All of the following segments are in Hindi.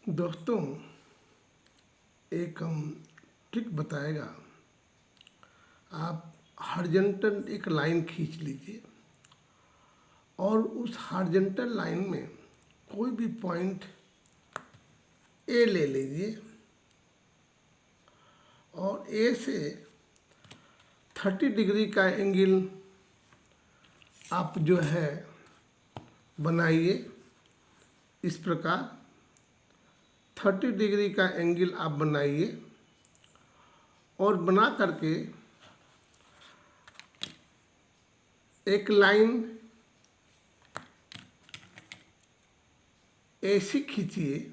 दोस्तों, एक हम ट्रिक बताएगा। आप हॉरिजॉन्टल एक लाइन खींच लीजिए और उस हॉरिजॉन्टल लाइन में कोई भी पॉइंट ए ले लीजिए और ए से 30 डिग्री का एंगल आप जो है बनाइए। इस प्रकार 30 डिग्री का एंगल आप बनाइए और बना करके एक लाइन ऐसी खींचिए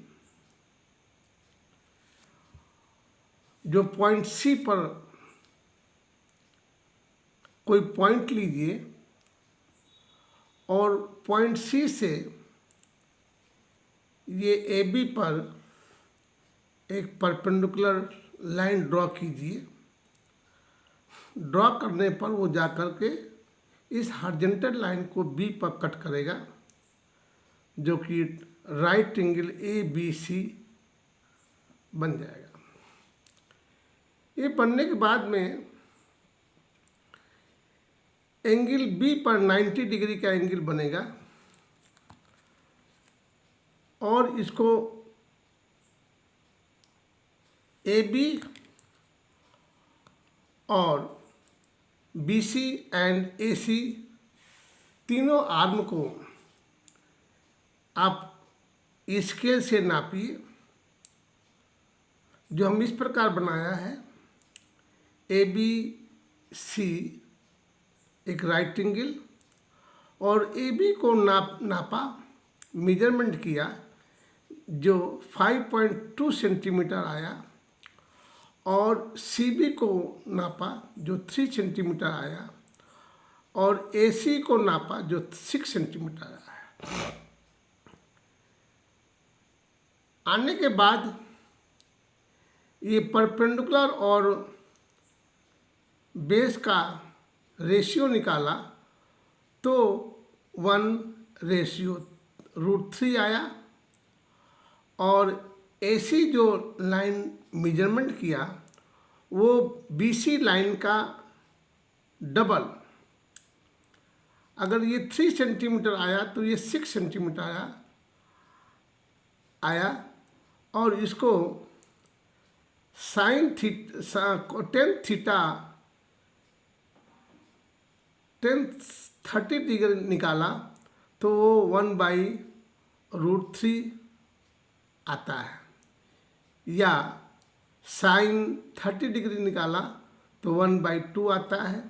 जो पॉइंट सी पर कोई पॉइंट लीजिए और पॉइंट सी से ये ए बी पर एक परपेंडिकुलर लाइन ड्रॉ कीजिए। ड्रॉ करने पर वो जा कर के इस हॉरिजॉन्टल लाइन को बी पर कट करेगा, जो कि right angle A B C बन जाएगा। ये बनने के बाद में एंगल बी पर 90 डिग्री का एंगल बनेगा और इसको ए बी और बी सी एंड ए सी तीनों आर्म को आप स्केल से नापिए। जो हम इस प्रकार बनाया है, ए बी सी एक राइट एंगल और ए बी को नापा, मेजरमेंट किया, जो 5.2 सेंटीमीटर आया और सी बी को नापा जो 3 सेंटीमीटर आया और ए सी को नापा जो 6 सेंटीमीटर आया। आने के बाद ये परपेंडिकुलर और बेस का रेशियो निकाला तो 1:√3 आया और AC जो लाइन मेजरमेंट किया वो BC लाइन का डबल। अगर ये 3 सेंटीमीटर आया तो ये 6 सेंटीमीटर आया और इसको टेन थीटा 30 डिग्री निकाला तो वो 1/√3 आता है, या साइन 30 डिग्री निकाला तो 1/2 आता है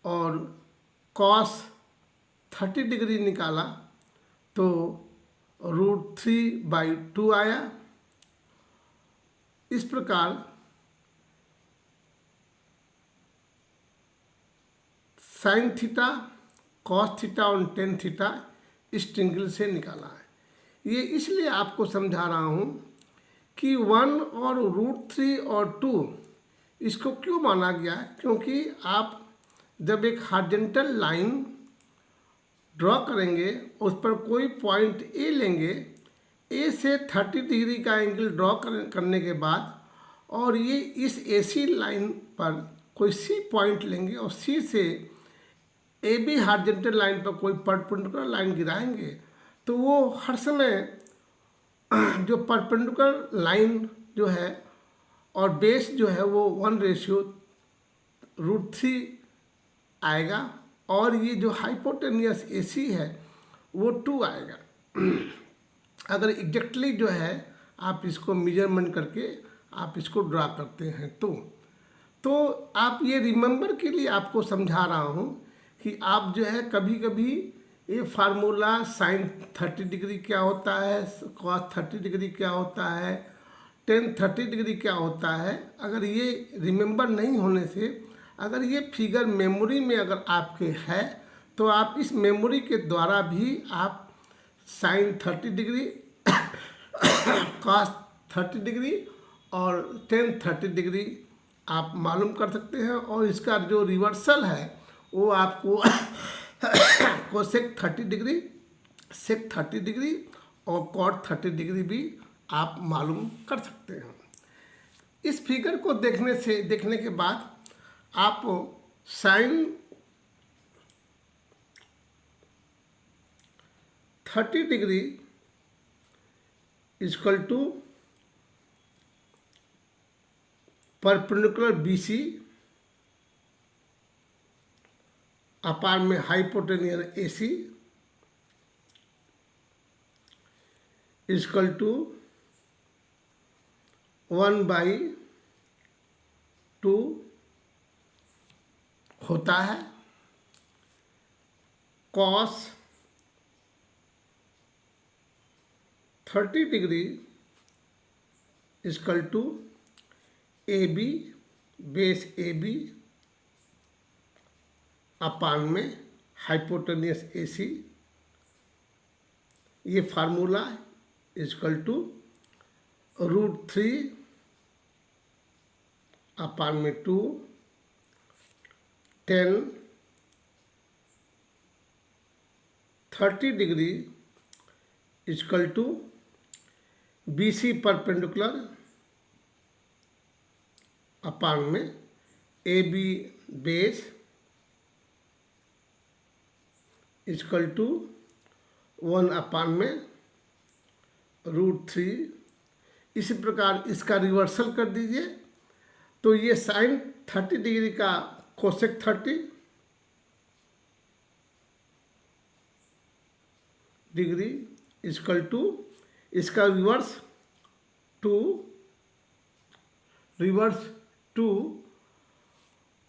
और कॉस 30 डिग्री निकाला तो √3/2 आया। इस प्रकार साइन थीटा, कॉस थीटा और टेन थीटा इस ट्रिंगल से निकाला है। ये इसलिए आपको समझा रहा हूँ कि 1 और √3 और 2 इसको क्यों माना गया है, क्योंकि आप जब एक हॉरिजॉन्टल लाइन ड्रॉ करेंगे उस पर कोई पॉइंट ए लेंगे, ए से 30 डिग्री का एंगल ड्रॉ करने के बाद और ये इस AC लाइन पर कोई सी पॉइंट लेंगे और सी से AB हॉरिजॉन्टल लाइन पर कोई परपेंडिकुलर लाइन गिराएंगे तो वो हर समय जो परपेंडिकुलर लाइन जो है और बेस जो है वो 1:√3 आएगा और ये जो हाइपोटेनियस AC है वो 2 आएगा। अगर एग्जैक्टली जो है आप इसको मेजरमेंट करके आप इसको ड्रा करते हैं तो आप ये रिमेंबर के लिए आपको समझा रहा हूँ कि आप जो है कभी कभी ये फार्मूला साइन 30 डिग्री क्या होता है, कॉस 30 डिग्री क्या होता है, टेन 30 डिग्री क्या होता है, अगर ये रिमेंबर नहीं होने से अगर ये फिगर मेमोरी में अगर आपके है तो आप इस मेमोरी के द्वारा भी आप साइन 30 डिग्री कॉस 30 डिग्री और टेन 30 डिग्री आप मालूम कर सकते हैं और इसका जो रिवर्सल है वो आपको कोसेक 30 डिग्री, सेक 30 डिग्री और कॉट 30 डिग्री भी आप मालूम कर सकते हैं। इस फिगर को देखने के बाद आप sine 30 degree equal to perpendicular BC upon में हाइपोटेनियस AC इक्वल टू 1/2 होता है। Cos 30 degree equal to AB base AB upon में हाइपोटेनियस AC, ये फार्मूला इक्वल टू √3 अपान में 2 10 30 degree equal to BC perpendicular upon में AB base equal to 1 upon में √3। इसी प्रकार इसका रिवर्सल कर दीजिए तो ये साइन 30 डिग्री का कोसेक 30 डिग्री इक्वल टू इसका रिवर्स 2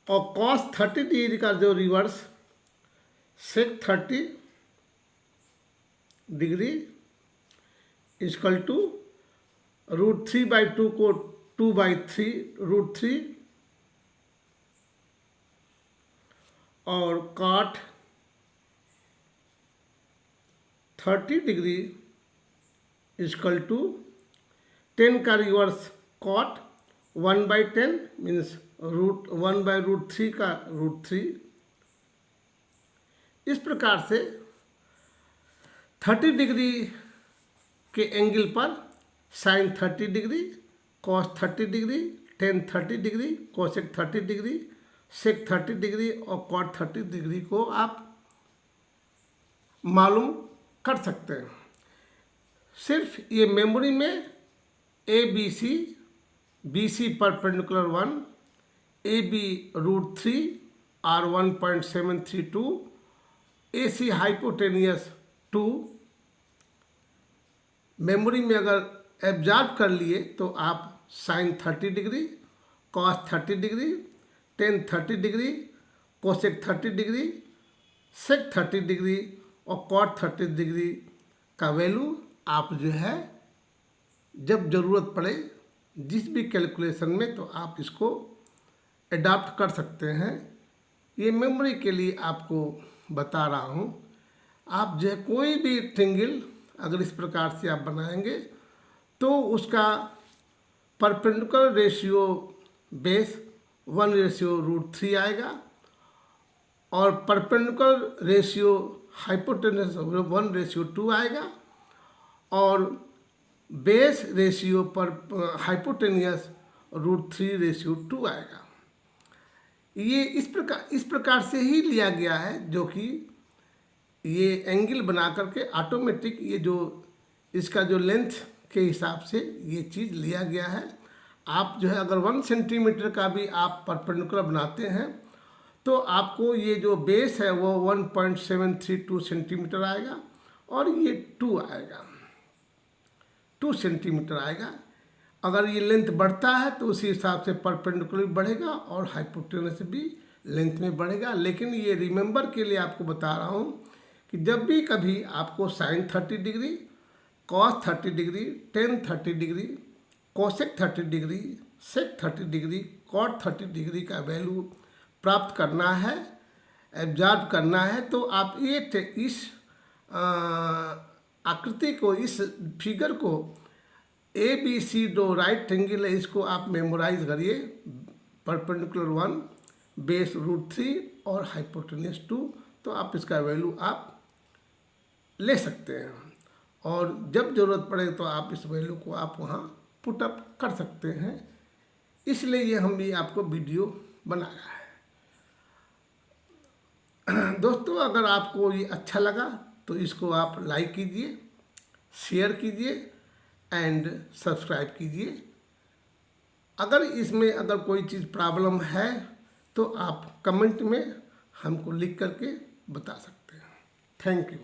और कॉस 30 डिग्री का जो reverse sec 30 degree equal to √3/2 को 2/3 √3 और कॉट 30 डिग्री इक्वल टू 10 का रिवर्स कॉट 1/10 मीन्स 1/√3 का √3। इस प्रकार से 30 डिग्री के एंगल पर sine 30 degree, cos 30 degree, tan 30 degree, cosec 30 degree, sec 30 degree और कॉट 30 डिग्री को आप मालूम कर सकते हैं। सिर्फ ये मेमोरी में BC perpendicular 1, AB √3 R 1.732, AC hypotenuse 2 memory में अगर एब्जॉर्ब कर लिए तो आप sine 30 degree, cos 30 degree, tan 30 degree, cosec 30 degree, sec 30 degree और कॉट 30 डिग्री का वैल्यू आप जो है जब ज़रूरत पड़े जिस भी कैलकुलेशन में तो आप इसको अडॉप्ट कर सकते हैं। ये मेमोरी के लिए आपको बता रहा हूँ। आप जो है कोई भी ट्रिंगल अगर इस प्रकार से आप बनाएंगे तो उसका परपेंडिकुलर रेशियो बेस 1/√3 आएगा और परपेंडिकुलर रेशियो हाइपोटेनस 1/2 आएगा और बेस रेशियो पर हाइपोटेनियस √3/2 आएगा। ये इस प्रकार से ही लिया गया है जो कि ये एंगल बना करके ऑटोमेटिक ये जो इसका जो लेंथ के हिसाब से ये चीज़ लिया गया है। आप जो है अगर 1 सेंटीमीटर का भी आप परपेंडिकुलर बनाते हैं तो आपको ये जो बेस है वो 1.732 सेंटीमीटर आएगा और ये 2 आएगा, 2 सेंटीमीटर आएगा। अगर ये लेंथ बढ़ता है तो उसी हिसाब से परपेंडिकुलर बढ़ेगा और हाइपोटेनस भी लेंथ में बढ़ेगा। लेकिन ये रिमेंबर के लिए आपको बता रहा हूँ कि जब भी कभी आपको sine 30 degree, cos 30 degree, tan 30 degree, cosec 30 degree, sec 30 degree, cot 30 degree का वैल्यू प्राप्त करना है, एब्जॉर्ब करना है, तो आप इस आकृति को, इस फिगर को ABC दो राइट ट्रायंगल है, इसको आप मेमोराइज करिए। परपेंडिकुलर 1, बेस √3 और हाइपोटेनियस 2, तो आप इसका वैल्यू आप ले सकते हैं। और जब ज़रूरत पड़े तो आप इस वैल्यू को आप वहाँ पुटअप कर सकते हैं। इसलिए ये हम भी आपको वीडियो बनाया है। दोस्तों, अगर आपको ये अच्छा लगा तो इसको आप लाइक कीजिए, शेयर कीजिए एंड सब्सक्राइब कीजिए। अगर इसमें अगर कोई चीज़ प्रॉब्लम है तो आप कमेंट में हमको लिख करके बता सकते हैं। Thank you.